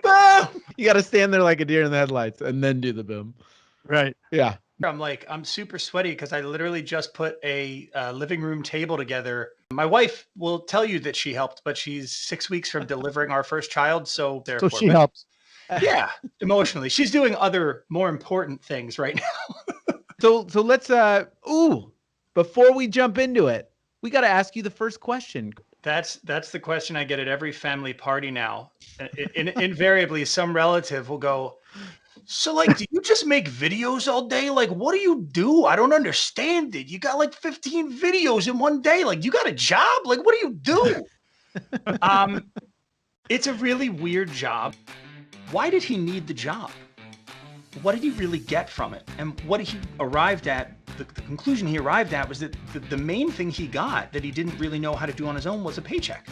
Boom! You got to stand there like a deer in the headlights and then do the boom. Right. Yeah. I'm super sweaty because I literally just put a living room table together. My wife will tell you that she helped, but she's 6 weeks from delivering our first child. So So therefore, she helps. yeah, emotionally, she's doing other more important things right now. So let's, before we jump into it, we got to ask you the first question. That's the question I get at every family party now. Invariably, some relative will go, so like, do you just make videos all day? Like, what do you do? I don't understand it. You got like 15 videos in one day. Like, you got a job? Like, what do you do? It's a really weird job. Why did he need the job? What did he really get from it? And what he arrived at, the conclusion he arrived at was that the main thing he got that he didn't really know how to do on his own was a paycheck.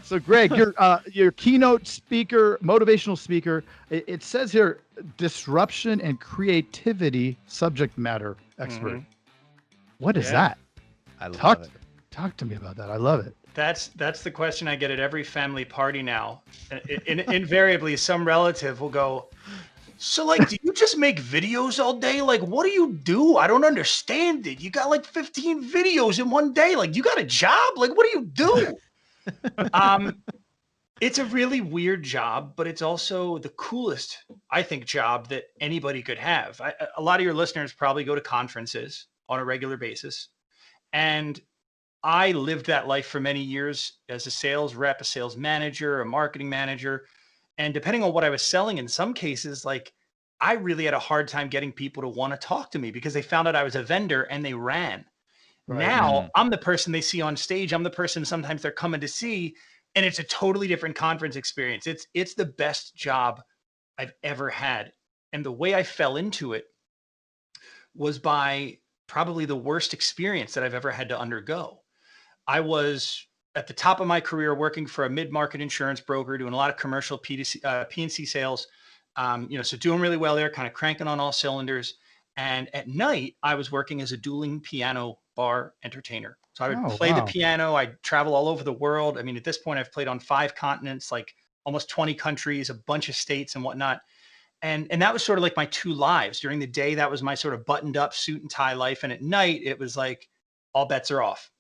So Greg, your keynote speaker, motivational speaker, it says here, disruption and creativity subject matter expert. Mm-hmm. What is that? I love it. Talk to me about that. I love it. That's the question I get at every family party now. Invariably, some relative will go, so like, do you just make videos all day? Like, what do you do? I don't understand it. You got like 15 videos in one day. Like, you got a job? Like, what do you do? It's a really weird job, but it's also the coolest, I think, job that anybody could have. A lot of your listeners probably go to conferences on a regular basis. And I lived that life for many years as a sales rep, a sales manager, a marketing manager. And depending on what I was selling, in some cases, like I really had a hard time getting people to want to talk to me because they found out I was a vendor and they ran. Right. Now I'm the person they see on stage. I'm the person sometimes they're coming to see, and it's a totally different conference experience. It's the best job I've ever had. And the way I fell into it was by probably the worst experience that I've ever had to undergo. I was at the top of my career working for a mid-market insurance broker, doing a lot of commercial P&C sales. So doing really well there, kind of cranking on all cylinders. And at night, I was working as a dueling piano bar entertainer. So I would play the piano. I'd travel all over the world. I mean, at this point, I've played on 5 continents, like almost 20 countries, a bunch of states and whatnot. And that was sort of like my 2 lives. During the day, that was my sort of buttoned up suit and tie life. And at night, it was like all bets are off.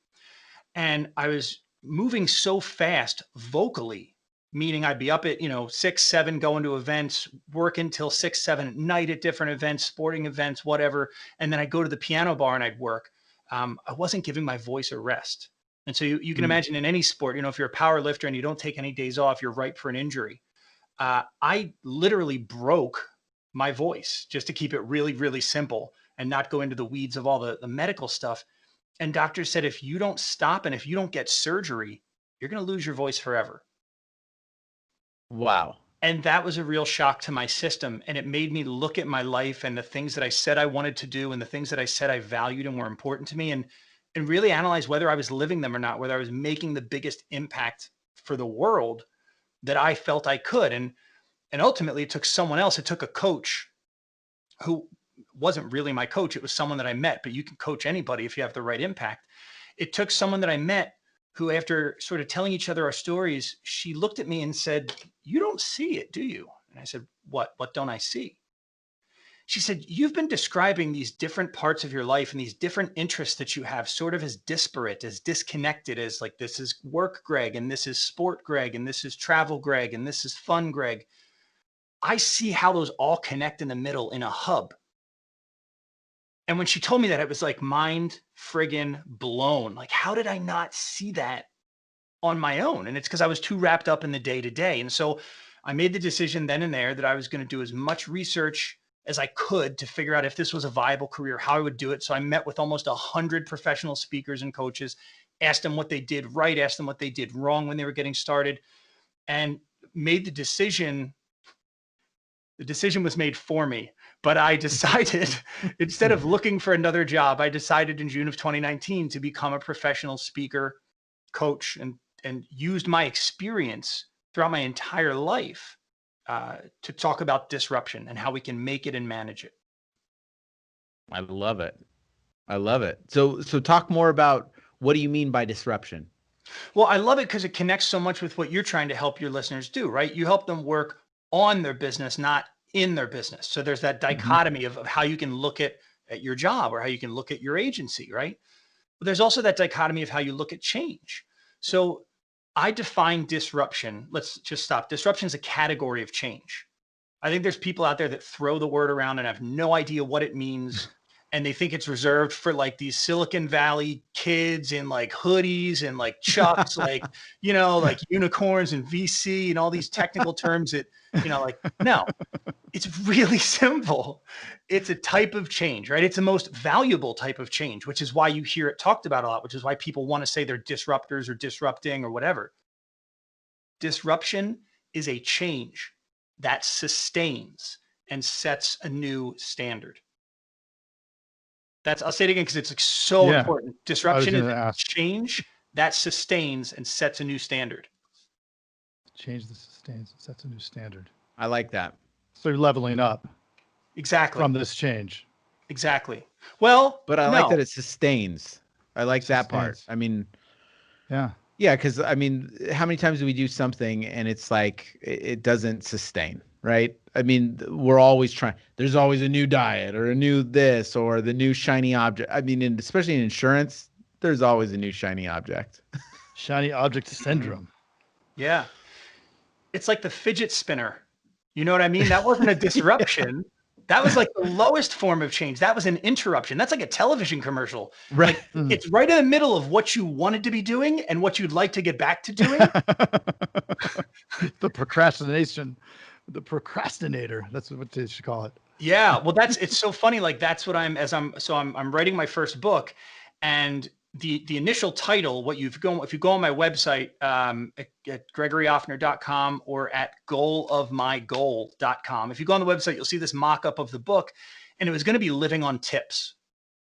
And I was moving so fast vocally, meaning I'd be up at, 6, 7, going to events, work until 6, 7 at night at different events, sporting events, whatever. And then I'd go to the piano bar and I'd work. I wasn't giving my voice a rest. And so you can imagine in any sport, if you're a power lifter and you don't take any days off, you're ripe for an injury. I literally broke my voice just to keep it really, really simple and not go into the weeds of all the medical stuff. And doctors said, if you don't stop and if you don't get surgery, you're going to lose your voice forever. Wow. And that was a real shock to my system. And it made me look at my life and the things that I said I wanted to do and the things that I said I valued and were important to me and really analyze whether I was living them or not, whether I was making the biggest impact for the world that I felt I could. And ultimately it took someone else. It took a coach who wasn't really my coach. It was someone that I met, but you can coach anybody if you have the right impact. It took someone that I met who, after sort of telling each other our stories, she looked at me and said, "You don't see it, do you?" And I said, What don't I see? She said, "You've been describing these different parts of your life and these different interests that you have sort of as disparate, as disconnected, as like, this is work, Greg, and this is sport, Greg, and this is travel, Greg, and this is fun, Greg. I see how those all connect in the middle in a hub." And when she told me that, it was like mind friggin' blown. Like, how did I not see that on my own? And it's because I was too wrapped up in the day to day. And so I made the decision then and there that I was going to do as much research as I could to figure out if this was a viable career, how I would do it. So I met with almost 100 professional speakers and coaches, asked them what they did right, asked them what they did wrong when they were getting started, and made the decision. The decision was made for me, but I decided instead of looking for another job, I decided in June of 2019 to become a professional speaker coach and used my experience throughout my entire life to talk about disruption and how we can make it and manage it. I love it. I love it. So talk more about, what do you mean by disruption? Well, I love it because it connects so much with what you're trying to help your listeners do, right? You help them work on their business, not in their business. So there's that dichotomy of how you can look at your job or how you can look at your agency, right? But there's also that dichotomy of how you look at change. So I define disruption. Let's just stop. Disruption is a category of change. I think there's people out there that throw the word around and have no idea what it means. And they think it's reserved for like these Silicon Valley kids in like hoodies and like chucks, like, you know, like unicorns and VC and all these technical terms that, you know, like, no, it's really simple. It's a type of change, right? It's the most valuable type of change, which is why you hear it talked about a lot, which is why people want to say they're disruptors or disrupting or whatever. Disruption is a change that sustains and sets a new standard. I'll say it again because it's like so important. Disruption is a change that sustains and sets a new standard. Change that sustains and sets a new standard. I like that. So you're leveling up. Exactly. From this change. Exactly. Well, but I like that it sustains. I like that part. I mean, yeah. Yeah, because I mean, how many times do we do something and it's like it doesn't sustain, right? I mean, we're always trying. There's always a new diet or a new this or the new shiny object. I mean, especially in insurance, there's always a new shiny object. Shiny object syndrome. Yeah. It's like the fidget spinner. You know what I mean? That wasn't a disruption. That was like the lowest form of change. That was an interruption. That's like a television commercial. Right. Like, it's right in the middle of what you wanted to be doing and what you'd like to get back to doing. The procrastination. The procrastinator. That's what they should call it. Yeah. Well, it's so funny. Like that's what I'm writing my first book, and the initial title, if you go on my website, at gregoryoffner.com or at goalofmygoal.com, if you go on the website, you'll see this mock-up of the book, and it was going to be living on tips.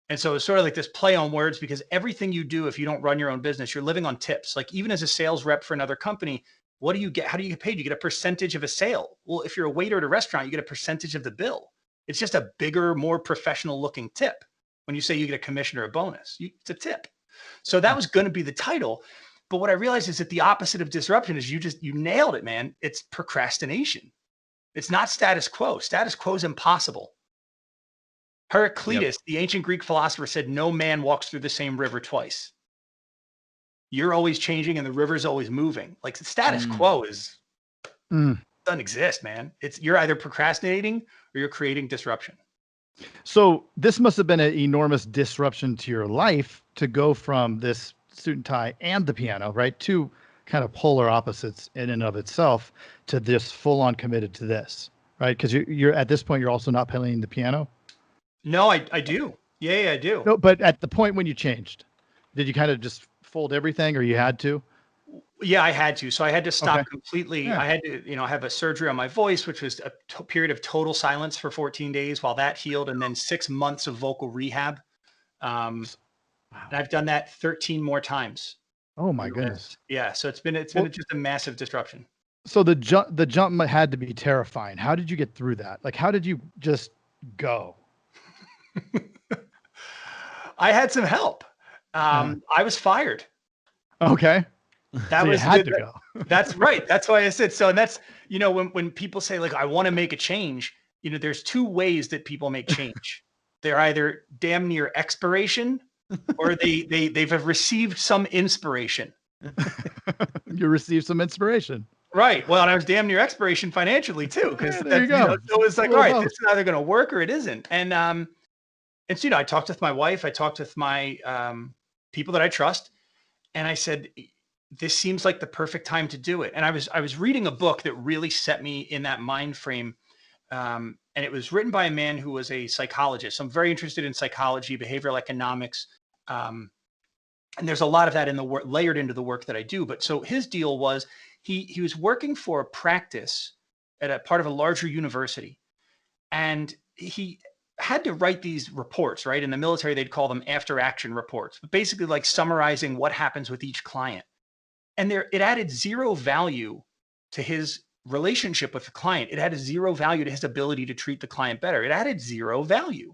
And so it's sort of like this play on words, because everything you do, if you don't run your own business, you're living on tips. Like even as a sales rep for another company, what do you get? How do you get paid? You get a percentage of a sale. Well, if you're a waiter at a restaurant, you get a percentage of the bill. It's just a bigger, more professional looking tip. When you say you get a commission or a bonus, it's a tip. So that was going to be the title. But what I realized is that the opposite of disruption is you nailed it, man. It's procrastination. It's not status quo. Status quo is impossible. Heraclitus, the ancient Greek philosopher, said, no man walks through the same river twice. You're always changing and the river's always moving. Like the status quo doesn't exist, man. You're either procrastinating or you're creating disruption. So this must have been an enormous disruption to your life to go from this suit and tie and the piano, right? Two kind of polar opposites in and of itself, to this full on committed to this, right? Because you're at this point, you're also not playing the piano. No, I do. Yeah, I do. No, but at the point when you changed, did you kind of just fold everything, or you had to? Yeah, I had to. So I had to stop completely. Yeah. I had to, have a surgery on my voice, which was a period of total silence for 14 days while that healed, and then 6 months of vocal rehab. And I've done that 13 more times. Oh my goodness. Yeah. So it's been just a massive disruption. So the jump had to be terrifying. How did you get through that? Like, how did you just go? I had some help. I was fired. Okay. That so was had to go. That's right. That's why I said so. And that's, when people say like, I want to make a change, there's two ways that people make change. They're either damn near expiration or they've received some inspiration. You received some inspiration. Right. Well, and I was damn near expiration financially too. Cause there you go. So it's like, all right, this is either going to work or it isn't. And so, I talked with my wife, I talked with my people that I trust. And I said, this seems like the perfect time to do it. And I was reading a book that really set me in that mind frame. And it was written by a man who was a psychologist. So I'm very interested in psychology, behavioral economics. And there's a lot of that in the work layered into the work that I do. But so his deal was he was working for a practice at a part of a larger university. And he had to write these reports, right? In the military, they'd call them after action reports, but basically like summarizing what happens with each client. And it added zero value to his relationship with the client. It added zero value to his ability to treat the client better. It added zero value.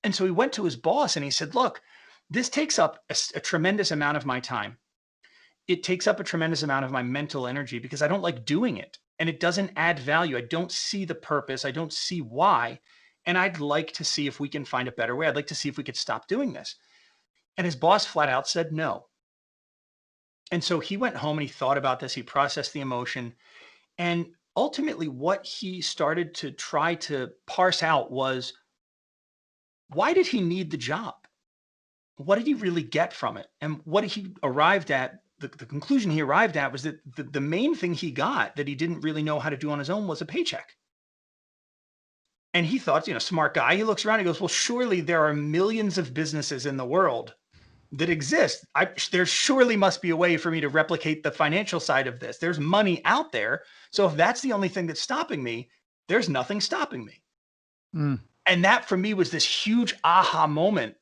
And so he went to his boss and he said, look, this takes up a tremendous amount of my time. It takes up a tremendous amount of my mental energy because I don't like doing it. And it doesn't add value. I don't see the purpose. I don't see why. And I'd like to see if we can find a better way. I'd like to see if we could stop doing this. And his boss flat out said no. And so he went home and he thought about this. He processed the emotion. And ultimately, what he started to try to parse out was, why did he need the job? What did he really get from it? And what he arrived at, the conclusion he arrived at was that the main thing he got that he didn't really know how to do on his own was a paycheck. And he thought, smart guy, he looks around, he goes, well, surely there are millions of businesses in the world that exist. There surely must be a way for me to replicate the financial side of this. There's money out there. So if that's the only thing that's stopping me, there's nothing stopping me. Mm. And that for me was this huge aha moment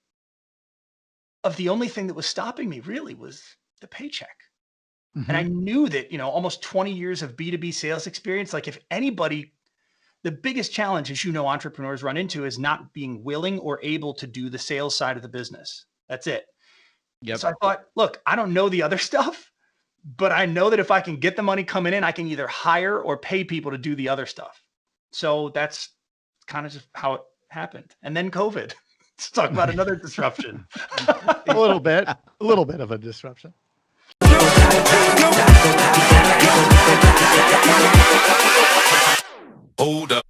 of the only thing that was stopping me really was the paycheck. Mm-hmm. And I knew that, almost 20 years of B2B sales experience, like if anybody, the biggest challenge, as entrepreneurs run into is not being willing or able to do the sales side of the business. That's it. Yep. So I thought, look, I don't know the other stuff, but I know that if I can get the money coming in, I can either hire or pay people to do the other stuff. So that's kind of just how it happened. And then COVID. Let's talk about another disruption. a little bit of a disruption. Hold up.